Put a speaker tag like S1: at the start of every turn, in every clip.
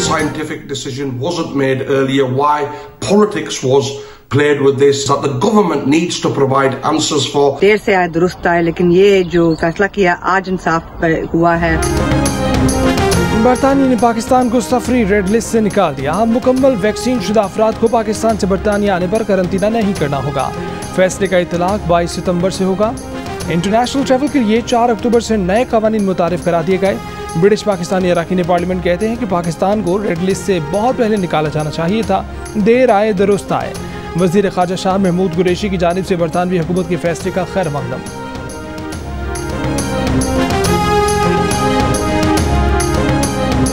S1: scientific decision wasn't made earlier, why politics was played with this, that the government needs to provide answers for.
S2: देर से आया दुरुस्त आया, लेकिन ये जो फैसला किया आज इंसाफ हुआ है।
S3: बरतानिया ने पाकिस्तान को सफरी रेड लिस्ट से निकाल दिया। हम मुकम्मल वैक्सीन शुदा अफराद को पाकिस्तान से बरतानिया आने पर करंतना नहीं करना होगा। फैसले का इतलाक 22 सितंबर से होगा। इंटरनेशनल ट्रैवल के लिए 4 अक्टूबर से नए कवानीन मुतारिफ करा दिए गए। ब्रिटिश पाकिस्तानी अरकान पार्लियामेंट कहते हैं कि पाकिस्तान को रेड लिस्ट से बहुत पहले निकाला जाना चाहिए था। देर आए दुरुस्त आए। वज़ीर ख़ारजा शाह महमूद कुरैशी की जानिब से बरतानवी हुकूमत के फैसले का खैर मक़दम।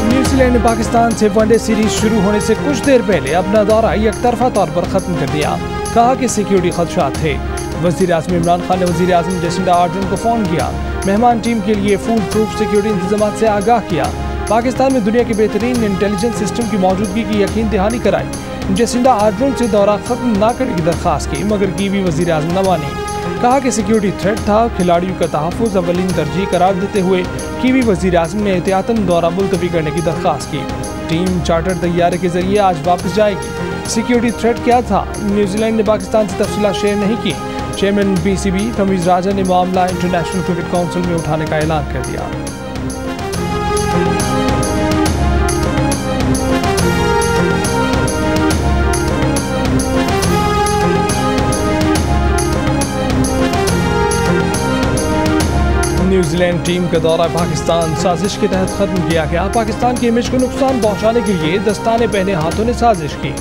S3: न्यूजीलैंड ने पाकिस्तान से वनडे सीरीज शुरू होने से कुछ देर पहले अपना दौरा एक तरफा तौर पर ख़त्म कर दिया। कहा कि सिक्योरिटी खदशात थे। वज़ीर आज़म इमरान खान ने वज़ीर आज़म जेसिंडा आर्डर्न को फ़ोन किया। मेहमान टीम के लिए फूल प्रूफ सिक्योरिटी इंतजाम से आगाह किया। पाकिस्तान में दुनिया के बेहतरीन इंटेलिजेंस सिस्टम की मौजूदगी की यकीन दहानी कराई। जेसिंडा आर्डर्न से दौरा ख़त्म न करने की दरख्वास्त की, मगर कीवी वज़ीर आज़म न मानी। कहा कि सिक्योरिटी थ्रेट था। खिलाड़ियों का तहफ़्फ़ुज़ अव्वलीन तरजीह करार देते हुए कीवी वज़ीर आज़म ने एहतियातन दौरा मुलतवी करने की दरख्वास्त की। टीम चार्टर तैयारे के जरिए आज वापस जाएगी। सिक्योरिटी थ्रेट क्या था? न्यूजीलैंड ने पाकिस्तान से तफसीलात शेयर नहीं की। चेयरमैन PCB तमीज़ राजा ने मामला इंटरनेशनल क्रिकेट काउंसिल में उठाने का ऐलान कर दिया। न्यूजीलैंड टीम का दौरा पाकिस्तान साजिश के तहत खत्म किया गया। पाकिस्तान की इमेज को नुकसान पहुंचाने के लिए दस्ताने पहने हाथों ने साजिश की।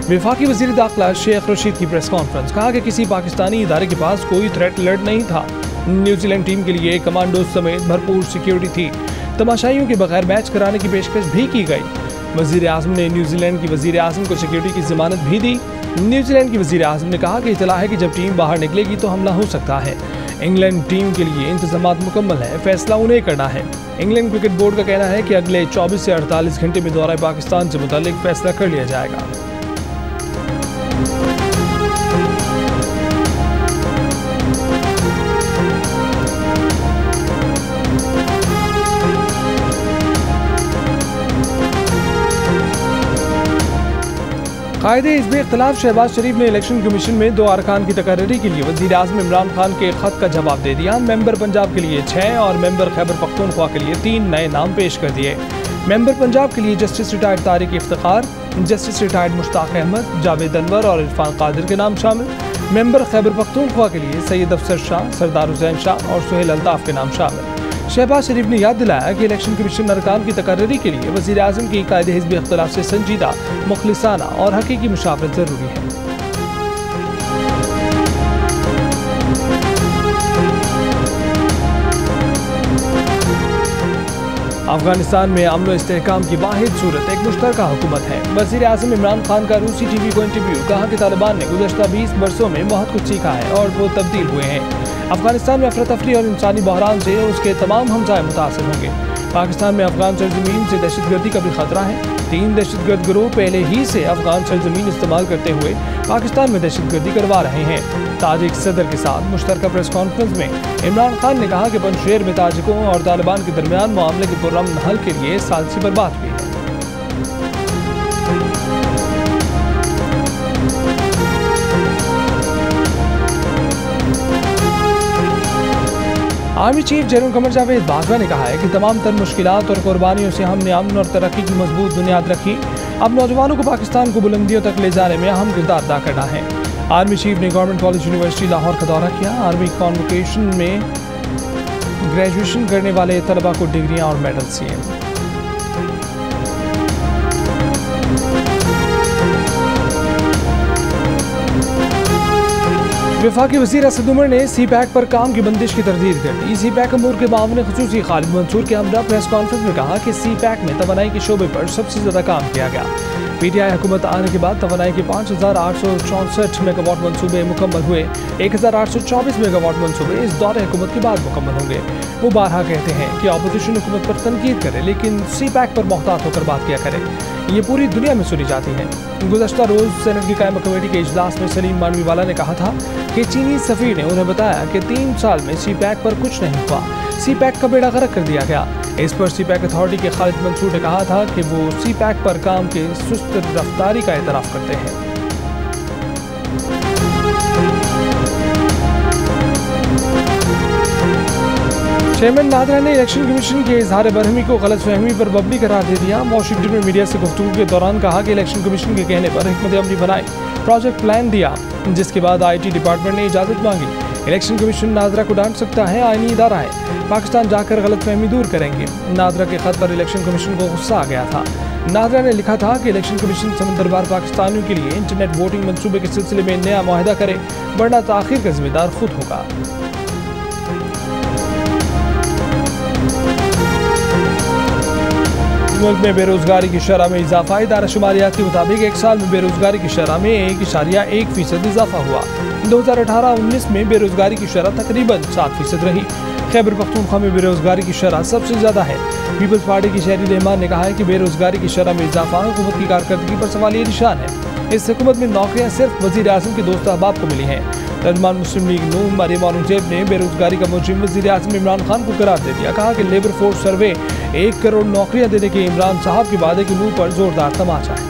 S3: वफाकी वज़ीर दाखिला शेख रशीद की प्रेस कॉन्फ्रेंस। कहा कि किसी पाकिस्तानी इदारे के पास कोई थ्रेट अलर्ट नहीं था। न्यूजीलैंड टीम के लिए कमांडो समेत भरपूर सिक्योरिटी थी। तमाशाइयों के बगैर मैच कराने की पेशकश भी की गई। वज़ीर आज़म ने न्यूजीलैंड की वज़ीर आज़म को सिक्योरिटी की ज़मानत भी दी। न्यूजीलैंड की वज़ीर आज़म ने कहा कि इतला है कि जब टीम बाहर निकलेगी तो हमला हो सकता है। इंग्लैंड टीम के लिए इंतजामात मुकम्मल है, फैसला उन्हें करना है। इंग्लैंड क्रिकेट बोर्ड का कहना है कि अगले 24 से 48 घंटे में दौरा पाकिस्तान से मुताल्लिक फैसला कर लिया जाएगा। कायदे हिज़्ब इख्तिलाफ शहबाज शरीफ ने इलेक्शन कमीशन में 2 अरकान की तकर्री के लिए वज़ीर आज़म इमरान खान के ख़त का जवाब दे दिया। मेंबर पंजाब के लिए 6 और मेंबर खैबर पख्तूनख्वा के लिए 3 नए नाम पेश कर दिए। मेंबर पंजाब के लिए justice retired Tariq Iftikhar, justice retired Mushtaq Ahmed, Javed Anwar और इरफान कादिर के नाम शामिल। मेंबर खैबर पख्तूनख्वा के लिए सैयद अफसर शाह, सरदार हुसैन शाह और सुहेल अल्ताफ़ के नाम शामिल। शहबाज शरीफ ने याद दिलाया कि इलेक्शन कमीशन अरकान की तकर्री के लिए वज़ीर आज़म की कायदे हिज़्ब इख्तिलाफ से संजीदा, मुखलिसाना और हकीकी मुशावरत ज़रूरी है। अफगानिस्तान में अमन व इस्तेहकाम की वाहिद सूरत एक मुश्तरका हुकूमत है। वज़ीर आज़म इमरान खान का रूसी TV को इंटरव्यू। कहा कि तालिबान ने गुज़श्ता 20 बरसों में बहुत कुछ सीखा है और वो तब्दील हुए हैं। अफगानिस्तान में अफरा-तफरी और इंसानी बहरान से उसके तमाम हमसाए मुतासिर होंगे। पाकिस्तान में अफगान सरजमीन से दहशतगर्दी का भी खतरा है। 3 दहशतगर्द गिरोह पहले ही से अफगान सरजमीन इस्तेमाल करते हुए पाकिस्तान में दहशतगर्दी करवा रहे हैं। ताजिक सदर के साथ मुश्तरका प्रेस कॉन्फ्रेंस में इमरान खान ने कहा कि पंजशेर में ताजिकों और तालिबान के दरमियान मामले के पुरअमन हल के लिए साजिश बर्बाद हुई है। Army chief general Qamar Javed Bajwa ने कहा है कि तमाम तर मुश्किलात और कुर्बानियों से हमने अमन और तरक्की की मजबूत बुनियाद रखी। अब नौजवानों को पाकिस्तान को बुलंदियों तक ले जाने में अहम किरदार अदा करना है। आर्मी चीफ ने गवर्नमेंट कॉलेज यूनिवर्सिटी लाहौर का दौरा किया। आर्मी कॉन्वोकेशन में ग्रेजुएशन करने वाले तलबा को डिग्रियां और मेडल दिए। वफाकी वज़ीर असद उमर ने CPAC पर काम की बंदिश की तरदीद कर दी। CPAC अमूर के मामले ख़ुसूसी खालिद मंसूर के हमरा प्रेस कॉन्फ्रेंस में कहा कि CPAC में तवानाई के शोबे पर सबसे ज़्यादा काम किया गया। PTI हुकूमत आने के बाद तवानाई के 5864 मेगावाट मनसूबे मुकम्मल हुए। 1824 मेगावाट मनसूबे इस दौरे हुकूमत के बाद मुकम्मल होंगे। वो बारहा कहते हैं कि अपोजिशन हुकूमत पर तनकीद करे, लेकिन CPAC पर मोहतात होकर बात किया करे। ये पूरी दुनिया में सुनी जाती है। गुज़श्ता रोज़ सेनेट की कायम कमेटी के इजलास में सलीम मानवीवाला ने कहा था कि चीनी सफ़ीर ने उन्हें बताया कि 3 साल में CPAC पर कुछ नहीं हुआ। CPAC का बेड़ा गर्क कर दिया गया। इस पर सी पैक अथॉरिटी के खालिद मंसूर ने कहा था कि वो सी पैक पर काम के सुस्त रफ्तारी का एतराफ़ करते हैं। चेयरमैन नादरा ने इलेक्शन कमीशन के इजहार बरहमी को गलतफहमी पर बबली करार दे दिया। वॉशिंगटन में मीडिया से गुफ्तगू के दौरान कहा कि इलेक्शन कमीशन के कहने पर हिकमत अमली बनाई, प्रोजेक्ट प्लान दिया, जिसके बाद IT डिपार्टमेंट ने इजाज़त मांगी। इलेक्शन कमीशन नादरा को डांट सकता है, आईनी इदारा है, पाकिस्तान जाकर गलतफहमी दूर करेंगे। नादरा के खत पर इलेक्शन कमीशन को गुस्सा आ गया था। नादरा ने लिखा था कि इलेक्शन कमीशन समंदरबार पाकिस्तानियों के लिए इंटरनेट वोटिंग मंसूबे के सिलसिले में नया मुआहदा करे, वरना ताख़ीर का जिम्मेदार खुद होगा। मुल्क में बेरोजगारी की शरह में इजाफा। इदारा शुमारियात के मुताबिक एक साल में बेरोजगारी की शरह में 1.1% इजाफा हुआ। 2018-19 में बेरोजगारी की शरह तकरीबन 7% रही। खैबर पख्तूनख्वा में बेरोजगारी की शरह सबसे ज़्यादा है। पीपल्स पार्टी की शहरी रहमान ने कहा है कि बेरोजगारी की शरह में इजाफा हुकूमत की कारकर्दगी पर सवालिया निशान है। इस हुकूमत में नौकरियाँ सिर्फ वज़ीर आज़म के दोस्त अहबाब को मिली हैं। तर्जुमान मुस्लिम लीग नून मरियम औरंगजेब ने बेरोजगारी का मुजरिम वज़ीर आज़म इमरान खान को करार दे दिया। कहा कि लेबर फोर्स सर्वे 1 करोड़ नौकरियां देने के इमरान साहब के वादे के मुंह पर जोरदार तमाचा है।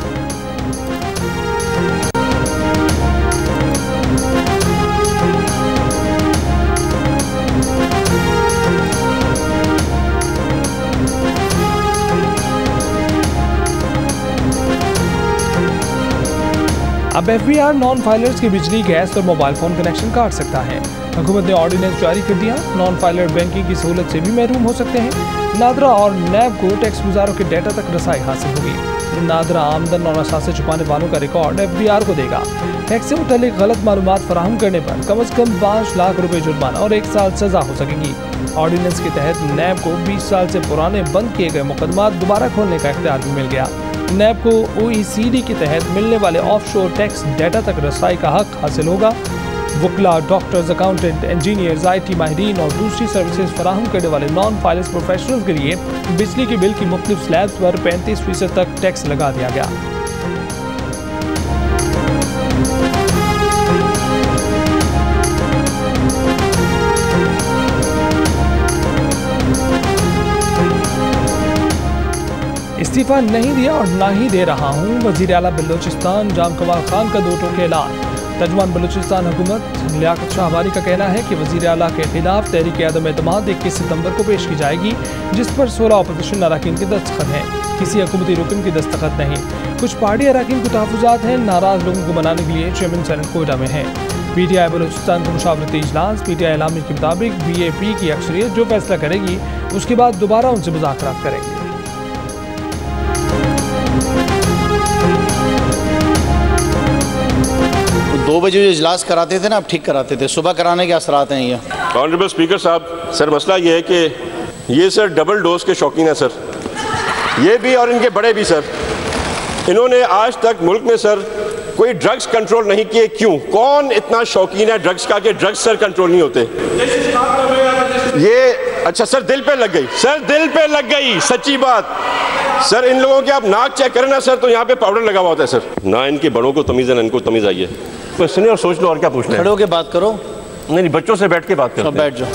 S3: अब FBR नॉन फाइलर्स के बिजली, गैस और मोबाइल फोन कनेक्शन काट सकता है। हुकूमत ने ऑर्डिनेंस जारी कर दिया। नॉन फाइलर बैंकिंग की सहूलत से भी महरूम हो सकते हैं। नादरा और नैब को टैक्स गुजारों के डेटा तक रसाई हासिल होगी। नादरा आमदन और असासे छुपाने वालों का रिकॉर्ड FBR को देगा। टैक्स से मुतालिक गलत मालूमात फराहम करने पर कम अज़ कम 5 लाख रुपए जुर्माना और 1 साल सजा हो सकेगी। ऑर्डिनेंस के तहत नैब को 20 साल से पुराने बंद किए गए मुकदमात दोबारा खोलने का इख्तियार भी मिल गया। नैब को OECD के तहत मिलने वाले ऑफशोर टैक्स डेटा तक रसाई का हक हासिल होगा। वकला, डॉक्टर्स, अकाउंटेंट, इंजीनियर्स, IT माहिरीन और दूसरी सर्विसेज फराहम करने वाले नॉन फाइनेंस प्रोफेशनल्स के लिए बिजली के बिल की मुख्तलिफ स्लैब्स पर 35% तक टैक्स लगा दिया गया। इस्तीफा नहीं दिया और ना ही दे रहा हूँ, वज़ीर आला बलूचिस्तान जाम कमाल खान का 2 टोके ऐलान। तर्जुमान बलूचिस्तान हुकूमत लियाकत शाहबारी का कहना है कि वज़ीर आला के खिलाफ तहरीक अदम एतमाद 21 सितंबर को पेश की जाएगी, जिस पर 16 अपोजिशन अरकान के दस्तखत हैं, किसी हुकूमती रुकन की दस्तखत नहीं। कुछ पार्टी अरकान को तहफ़्फ़ुज़ात हैं। नाराज़ लोगों को मनाने के लिए चेयरमैन सेनेट कोयटा में है। PTI बलूचिस्तान का मुशावरती इजलास। PTI इलामी के मुताबिक BAP की अक्सरियत जो फैसला करेगी उसके बाद दोबारा उनसे मुज़ाकरात करेंगे।
S4: 2 बजे जो इजलास कराते थे ना, अब ठीक कराते थे, सुबह कराने के असरात हैं ये।
S5: ऑनरेबल स्पीकर साहब, सर मसला ये है कि ये सर डबल डोज के शौकीन है सर, ये भी और इनके बड़े भी सर। इन्होंने आज तक मुल्क में सर कोई ड्रग्स कंट्रोल नहीं किए। क्यों? कौन इतना शौकीन है ड्रग्स का कि ड्रग्स सर कंट्रोल नहीं होते? ये अच्छा सर दिल पे लग गई, सर दिल पे लग गई, सच्ची बात सर। इन लोगों के आप नाक चेक करें ना सर, तो यहाँ पे पाउडर लगा हुआ होता है सर। ना इनके बड़ों को तमीज़ है ना इनको तमीज़ आई है। तो सुनिए और सोच लो और क्या पूछना है।
S4: खड़े होके बात करो।
S5: नहीं, बच्चों से बैठ के बात करो।
S4: बैठ जाओ।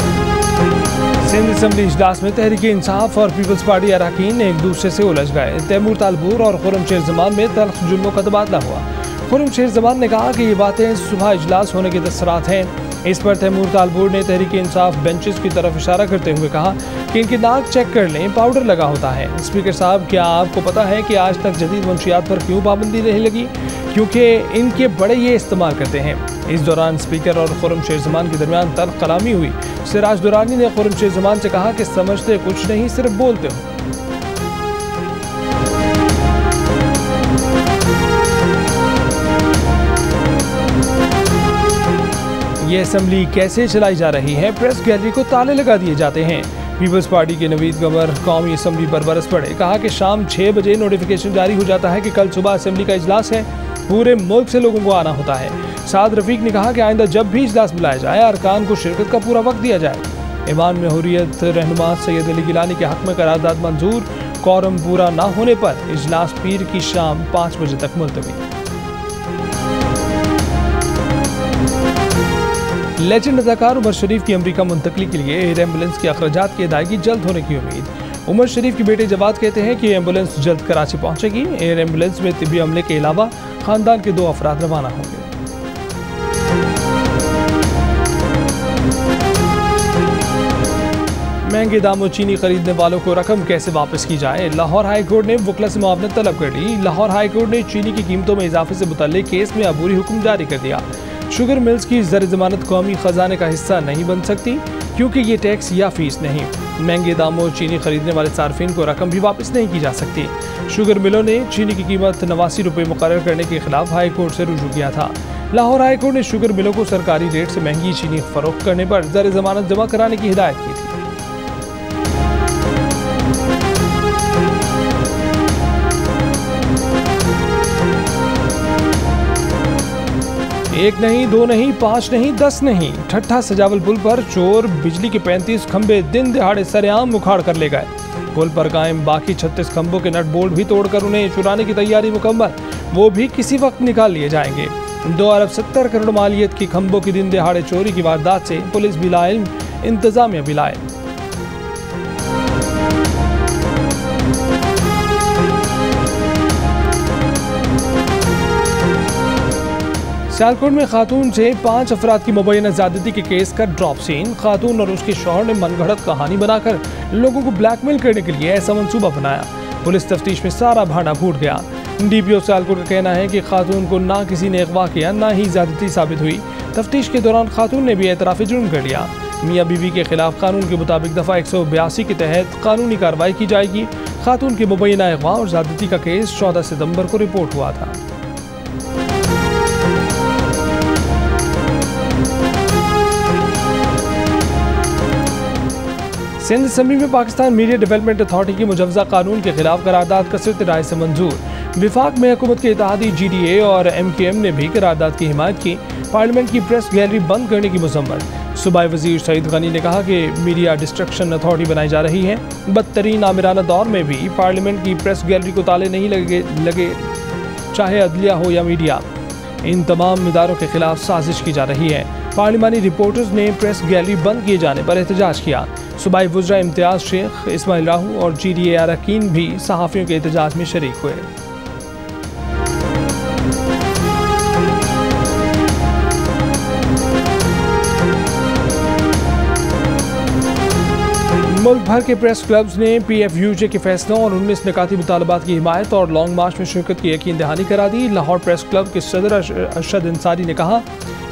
S3: सिंध असम्बली इजलास में तहरीक इंसाफ और पीपल्स पार्टी अरकान एक दूसरे से उलझ गए। तैमूर तालपुर और खुर्रमशेर जमान में तल्ख जुम्लों का तबादला हुआ। खुर्रमशेर जमान ने कहा कि ये बातें सुबह इजलास होने के दस्तरात हैं। इस पर तैमूर तालपुर ने तहरीक इंसाफ बेंचेस की तरफ इशारा करते हुए कहा कि इनकी नाक चेक कर लें, पाउडर लगा होता है। स्पीकर साहब, क्या आपको पता है कि आज तक जदीद मंशियात पर क्यों पाबंदी नहीं लगी? क्योंकि इनके बड़े ये इस्तेमाल करते हैं। इस दौरान स्पीकर और खुर्रमशेर जमान के दरमियान तल्ख कलामी हुई। सिराज दुरानी ने खुर्रमशेर जमान से कहा कि समझते कुछ नहीं, सिर्फ बोलते हो। ये असेंबली कैसे चलाई जा रही है? प्रेस गैलरी को ताले लगा दिए जाते हैं। पीपल्स पार्टी के नवीद गवर कौमी असेंबली पर बरस पड़े। कहा कि शाम 6 बजे नोटिफिकेशन जारी हो जाता है कि कल सुबह असेंबली का इजलास है। पूरे मुल्क से लोगों को आना होता है। साद रफीक ने कहा कि आइंदा जब भी इजलास बुलाया जाए, अरकान को शिरकत का पूरा वक्त दिया जाए। ईमान में हुर्रियत रहनुमा सैयद अली गिलानी के हक में करारदाद मंजूर। कोरम पूरा न होने पर इजलास पीर की शाम 5 बजे तक मुलतवी। लेजेंड अदाकार उमर शरीफ की अमेरिका मुंतकली के लिए एयर एम्बुलेंस की अखराजात की अदायगी जल्द होने की उम्मीद। उमर शरीफ के बेटे जवाद कहते हैं कि एम्बुलेंस जल्द कराची पहुंचेगी। एयर एम्बुलेंस में तिब्बी अमले के अलावा खानदान के 2 अफराद रवाना होंगे। महंगे दामों चीनी खरीदने वालों को रकम कैसे वापस की जाए, लाहौर हाई कोर्ट ने वकला से मुआवनत तलब कर ली। लाहौर हाई कोर्ट ने चीनी की कीमतों में इजाफे से मुतल्लिक केस में अबूरी हुक्म जारी कर दिया। शुगर मिल्स की ज़र ज़मानत कौमी खजाने का हिस्सा नहीं बन सकती क्योंकि ये टैक्स या फीस नहीं। महंगे दामों चीनी खरीदने वाले सार्फिन को रकम भी वापस नहीं की जा सकती। शुगर मिलों ने चीनी की कीमत 89 रुपये मुकर्रर करने के खिलाफ हाई कोर्ट से रुजू किया था। लाहौर हाई कोर्ट ने शुगर मिलों को सरकारी रेट से महंगी चीनी फरोख्त करने पर ज़र ज़मानत जमा कराने की हिदायत की थी। एक नहीं, 2 नहीं, 5 नहीं, 10 नहीं, ठट्ठा सजावल पुल पर चोर बिजली के 35 खंबे दिन दिहाड़े सरेआम उखाड़ कर ले गए। पुल पर कायम बाकी 36 खंभों के नट बोल्ट भी तोड़कर उन्हें चुराने की तैयारी मुकम्मल, वो भी किसी वक्त निकाल लिए जाएंगे। 2 अरब 70 करोड़ मालियत की खंभों की दिन दिहाड़े चोरी की वारदात से पुलिस भी लाइल्म, इंतजामिया भी लाइल्म। सियालकोट में खातून से 5 अफराद की मुबैना ज़्यादती के केस का ड्रॉप सीन। खातून और उसके शौहर ने मनगढ़ंत कहानी बनाकर लोगों को ब्लैकमेल करने के लिए ऐसा मंसूबा बनाया। पुलिस तफ्तीश में सारा भांडा फूट गया। DPO सियालकोट का कहना है कि खातून को ना किसी ने अगवा किया, ना ही ज़्यादती साबित हुई। तफ्तीश के दौरान खातून ने भी एतराफ़ जुर्म कर लिया। मियाँ बीवी के खिलाफ कानून के मुताबिक दफ़ा 182 के तहत कानूनी कार्रवाई की जाएगी। खातून के मुबैना अगवा और ज़्यादती का केस 14 सितंबर को रिपोर्ट हुआ था। सिंध असम्बली में पाकिस्तान मीडिया डेवलपमेंट अथॉरिटी की मुजवजा कानून के खिलाफ करारदाद कसरत राय से मंजूर। विफाक में हुकूमत के इत्तेहादी GDA और MKM ने भी करारदाद की हिमायत की। पार्लियामेंट की प्रेस गैलरी बंद करने की मजम्मत। सूबाई वजीर सईद गनी ने कहा कि मीडिया डिस्ट्रक्शन अथॉरिटी बनाई जा रही है। बदतरीन आमिराना दौर में भी पार्लियामेंट की प्रेस गैलरी को ताले नहीं लगे, चाहे अदलिया हो या मीडिया। इन तमाम इदारों के खिलाफ साजिश की जा रही है। पार्लिमानी रिपोर्टर्स ने प्रेस गैलरी बंद किए जाने पर एहतजाज किया। सूबाई वज़रा इम्तियाज़ शेख, इस्माइल राहू और GDA अरकान भी सहाफ़ियों के एहतजाज में शरीक हुए। मुल्क भर के प्रेस क्लब्स ने PFUJ के फैसलों और 19 निकाती मुतालबात की हिमायत और लॉन्ग मार्च में शिरकत की यकीन दहानी करा दी। लाहौर प्रेस क्लब के सदर अरशद अंसारी ने कहा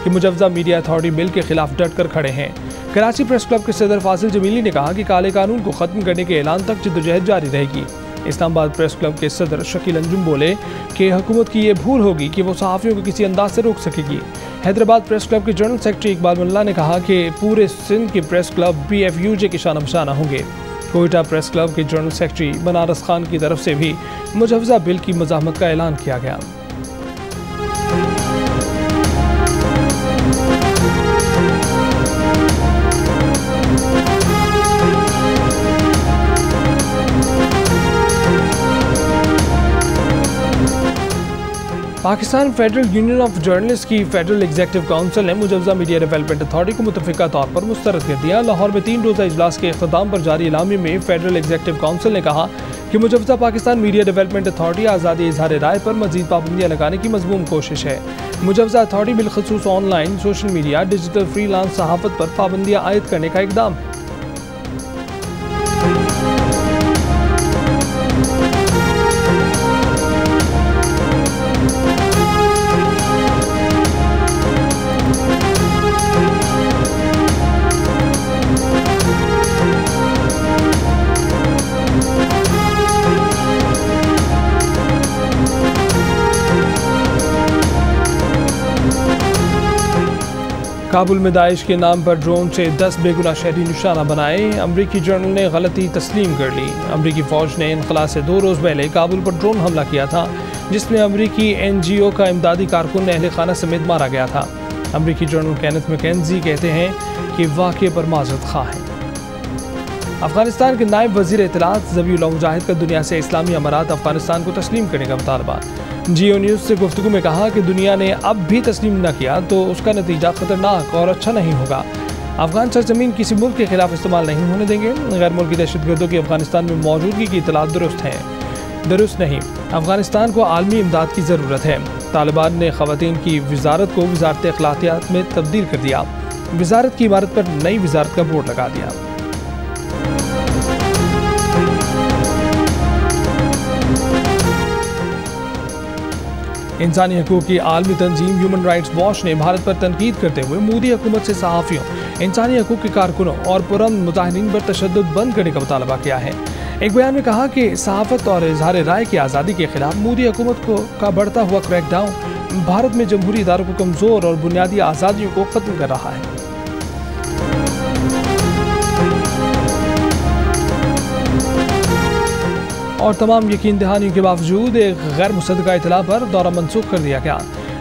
S3: कि मुजवजा मीडिया अथॉरिटी बिल के खिलाफ डट कर खड़े हैं। कराची प्रेस क्लब के सदर फासिल जमीली ने कहा कि काले कानून को ख़त्म करने के ऐलान तक जद्दोजहद जारी रहेगी। इस्लामाबाद प्रेस क्लब के सदर शकील अंजुम बोले कि हुकूमत की ये भूल होगी कि वो सहाफ़ियों को किसी अंदाज से रोक सकेगी। हैदराबाद प्रेस क्लब के जनरल सेक्रेटरी इकबाल मुल्ला ने कहा कि पूरे सिंध के प्रेस क्लब PFUJ के शाना बशाना होंगे। कोयटा प्रेस क्लब के जनरल सेक्रेटरी बनारस खान की तरफ से भी मुजवजा बिल की मज़ाहमत का ऐलान किया गया। Pakistan federal union of journalist की फेडरल एग्जीक्यूटिव काउंसिल ने मुजवजा मीडिया डेवलपमेंट अथॉरिटी को मुतफ़िका तौर पर मुस्तरद कर दिया। लाहौर में 3 रोज़ा इजलास के अख्ताम पर जारी इलामी में फेडरल एग्जीक्यूटिव काउंसिल ने कहा कि मुजवजा पाकिस्तान मीडिया डेवलपमेंट अथॉरिटी आज़ादी इजहार राय पर मज़ीद पाबंदियाँ लगाने की मज़मूम कोशिश है। मुजवजा अथॉरिटी बिलखसूस online, social media, digital freelance सहाफ़त पर पाबंदियाँ आयद करने का इक़दाम है। काबुल में दाइश के नाम पर ड्रोन से 10 बेगुनाह शहरी निशाना बनाए। अमरीकी जर्नल ने गलती तस्लीम कर ली। अमरीकी फ़ौज ने इनखला से 2 रोज़ पहले काबुल पर ड्रोन हमला किया था, जिसमें अमरीकी NGO का इमदादी कारकुन अहले खाना समेत मारा गया था। अमरीकी जर्नल केनेथ मैकेंजी कहते हैं कि वाक़े पर माज़रत ख़्वाह है। अफगानिस्तान के नायब वज़ीर इत्तलात ज़बीउल्लाह मुजाहिद का दुनिया से इस्लामी अमारात अफगानिस्तान को तस्लीम करने का मुतालबा। जियो न्यूज़ से गुफ्तगू में कहा कि दुनिया ने अब भी तस्लीम न किया तो उसका नतीजा ख़तरनाक और अच्छा नहीं होगा। अफगान सरजमीन किसी मुल्क के खिलाफ इस्तेमाल नहीं होने देंगे। गैर मुल्की दहशतगर्दों की अफगानिस्तान में मौजूदगी की इतलात दुरुस्त नहीं। अफगानिस्तान को आलमी इमदाद की ज़रूरत है। तालिबान ने ख़वातीन की वजारत को वजारत अखलाकियात में तब्दील कर दिया। वजारत की इमारत पर नई वजारत का बोर्ड लगा दिया। इंसानी हकूक़ की आलमी तंजीम ह्यूमन राइट्स वॉच ने भारत पर तनकीद करते हुए मोदी हुकूमत से सहाफ़ियों, इंसानी हकूक़ के कारकुनों और पुरअमन मुजाहिरीन पर तशद्दुद बंद करने का मुतालबा किया है। एक बयान में कहा कि सहाफ़त और इज़हार राय की आज़ादी के खिलाफ मोदी हुकूमत का बढ़ता हुआ क्रैकडाउन भारत में जमहूरी इदारों को कमज़ोर और बुनियादी आज़ादियों को ख़त्म कर रहा है। और तमाम यकीन दहानियों के बावजूद एक गैर मुसद्दक़ा इतला पर दौरा मनसूख कर दिया गया।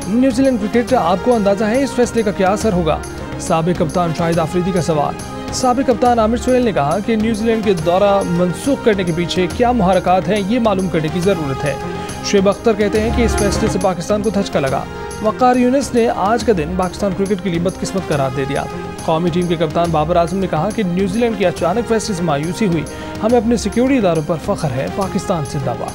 S3: न्यूजीलैंड क्रिकेट, आपको अंदाज़ा है इस फैसले का क्या असर होगा? साबिक़ कप्तान शाहिद आफरीदी का सवाल। साबिक़ कप्तान आमिर सोहेल ने कहा कि न्यूजीलैंड के दौरा मनसूख करने के पीछे क्या मुहरकात हैं, ये मालूम करने की ज़रूरत है। शुएब अख्तर कहते हैं कि इस फैसले से पाकिस्तान को धचका लगा। वक़ार यूनुस ने आज का दिन पाकिस्तान क्रिकेट के लिए बदकिस्मत करार दे दिया। कौमी टीम के कप्तान बाबर आजम ने कहा कि न्यूजीलैंड के अचानक फैसले से मायूसी हुई, हमें अपने सिक्योरिटी इदारों पर फ़ख्र है, पाकिस्तान जिंदाबाद।